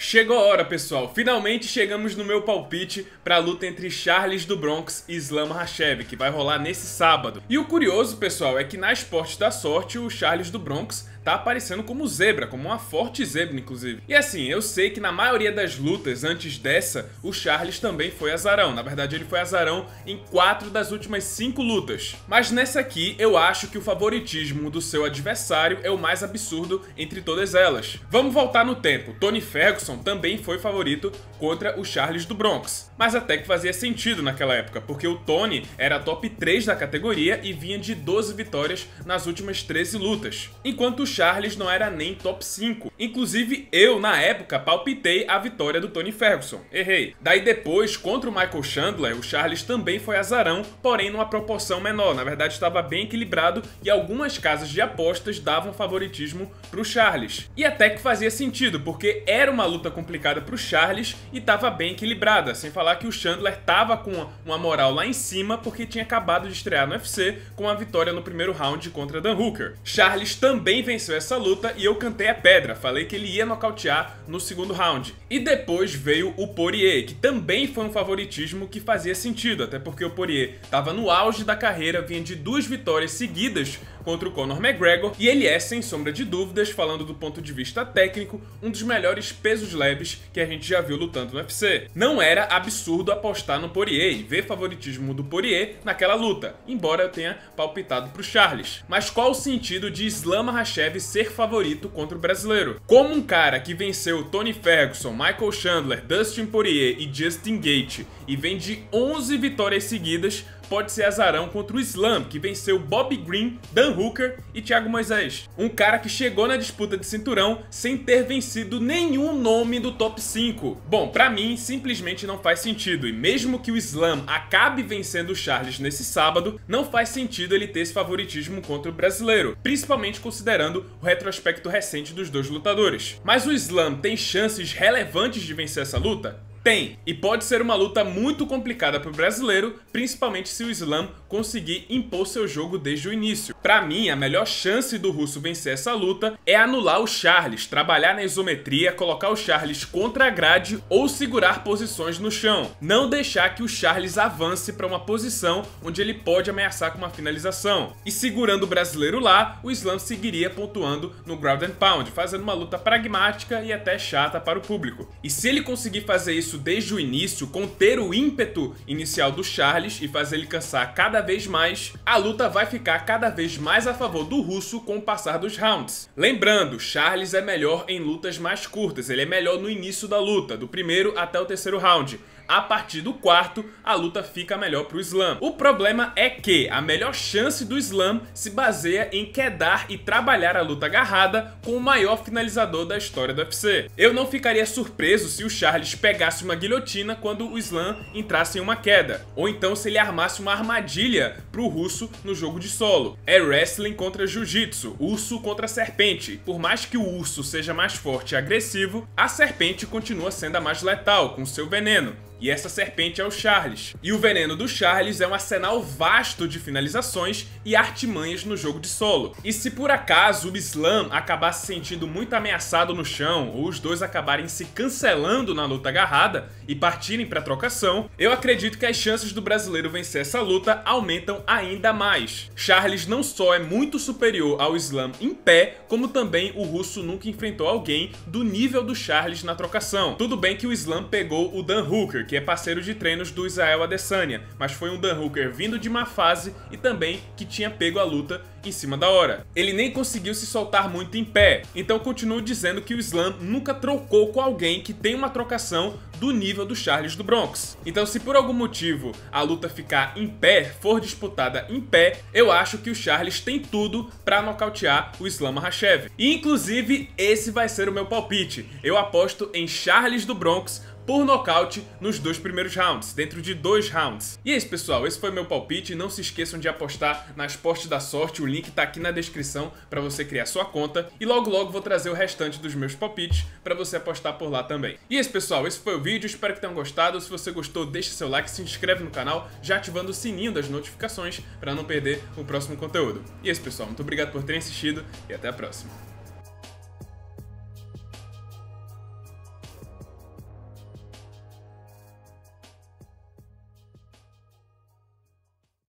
Chegou a hora, pessoal. Finalmente chegamos no meu palpite para a luta entre Charles do Bronx e Islam Makhachev, que vai rolar nesse sábado. E o curioso, pessoal, é que na Esportes da Sorte o Charles do Bronx tá aparecendo como zebra, como uma forte zebra, inclusive. E assim, eu sei que na maioria das lutas antes dessa, o Charles também foi azarão. Na verdade, ele foi azarão em 4 das últimas 5 lutas. Mas nessa aqui, eu acho que o favoritismo do seu adversário é o mais absurdo entre todas elas. Vamos voltar no tempo. Tony Ferguson também foi favorito contra o Charles do Bronx. Mas até que fazia sentido naquela época, porque o Tony era top 3 da categoria e vinha de 12 vitórias nas últimas 13 lutas. Enquanto o Charles não era nem top 5. Inclusive, eu, na época, palpitei a vitória do Tony Ferguson. Errei. Daí depois, contra o Michael Chandler, o Charles também foi azarão, porém numa proporção menor. Na verdade, estava bem equilibrado e algumas casas de apostas davam favoritismo pro Charles. E até que fazia sentido, porque era uma luta complicada pro Charles e estava bem equilibrada. Sem falar que o Chandler estava com uma moral lá em cima, porque tinha acabado de estrear no UFC com a vitória no primeiro round contra Dan Hooker. Charles também venceu essa luta e eu cantei a pedra, falei que ele ia nocautear no segundo round. E depois veio o Poirier, que também foi um favoritismo que fazia sentido, até porque o Poirier estava no auge da carreira, vinha de 2 vitórias seguidas contra o Conor McGregor, e ele é, sem sombra de dúvidas, falando do ponto de vista técnico, um dos melhores pesos leves que a gente já viu lutando no UFC. Não era absurdo apostar no Poirier e ver favoritismo do Poirier naquela luta, embora eu tenha palpitado pro Charles. Mas qual o sentido de Islam Makhachev ser favorito contra o brasileiro? Como um cara que venceu Tony Ferguson, Michael Chandler, Dustin Poirier e Justin Gaethje e vem de 11 vitórias seguidas, pode ser azarão contra o Islam, que venceu Bobby Green, Dan Hooker e Thiago Moises. Um cara que chegou na disputa de cinturão sem ter vencido nenhum nome do top 5. Bom, pra mim, simplesmente não faz sentido. E mesmo que o Islam acabe vencendo o Charles nesse sábado, não faz sentido ele ter esse favoritismo contra o brasileiro, principalmente considerando o retrospecto recente dos dois lutadores. Mas o Islam tem chances relevantes de vencer essa luta? Tem, e pode ser uma luta muito complicada para o brasileiro, principalmente se o Islam conseguir impor seu jogo desde o início. Para mim, a melhor chance do russo vencer essa luta é anular o Charles, trabalhar na isometria, colocar o Charles contra a grade ou segurar posições no chão. Não deixar que o Charles avance para uma posição onde ele pode ameaçar com uma finalização. E segurando o brasileiro lá, o Islam seguiria pontuando no ground and pound, fazendo uma luta pragmática e até chata para o público. E se ele conseguir fazer isso desde o início, conter o ímpeto inicial do Charles e fazer ele cansar cada vez mais, a luta vai ficar cada vez mais a favor do russo com o passar dos rounds. Lembrando, Charles é melhor em lutas mais curtas, ele é melhor no início da luta, do primeiro até o terceiro round. A partir do quarto, a luta fica melhor pro Islam. O problema é que a melhor chance do Islam se baseia em quedar e trabalhar a luta agarrada com o maior finalizador da história do UFC. Eu não ficaria surpreso se o Charles pegasse uma guilhotina quando o Islam entrasse em uma queda, ou então se ele armasse uma armadilha pro russo no jogo de solo. É wrestling contra jiu-jitsu, urso contra serpente. Por mais que o urso seja mais forte e agressivo, a serpente continua sendo a mais letal, com seu veneno. E essa serpente é o Charles. E o veneno do Charles é um arsenal vasto de finalizações e artimanhas no jogo de solo. E se por acaso o Islam acabar se sentindo muito ameaçado no chão, ou os dois acabarem se cancelando na luta agarrada e partirem para trocação, eu acredito que as chances do brasileiro vencer essa luta aumentam ainda mais. Charles não só é muito superior ao Islam em pé, como também o russo nunca enfrentou alguém do nível do Charles na trocação. Tudo bem que o Islam pegou o Dan Hooker, que é parceiro de treinos do Israel Adesanya, mas foi um Dan Hooker vindo de má fase e também que tinha pego a luta em cima da hora. Ele nem conseguiu se soltar muito em pé, então continuo dizendo que o Islam nunca trocou com alguém que tem uma trocação do nível do Charles do Bronx. Então, se por algum motivo a luta ficar em pé, for disputada em pé, eu acho que o Charles tem tudo para nocautear o Islam Makhachev. E inclusive, esse vai ser o meu palpite. Eu aposto em Charles do Bronx por nocaute nos 2 primeiros rounds, dentro de 2 rounds. E é isso, pessoal, esse foi meu palpite. Não se esqueçam de apostar na Esportes da Sorte, o link tá aqui na descrição para você criar sua conta. E logo logo vou trazer o restante dos meus palpites para você apostar por lá também. E é isso, pessoal, esse foi o vídeo, espero que tenham gostado. Se você gostou, deixa seu like, se inscreve no canal, já ativando o sininho das notificações para não perder o próximo conteúdo. E é isso, pessoal, muito obrigado por terem assistido e até a próxima.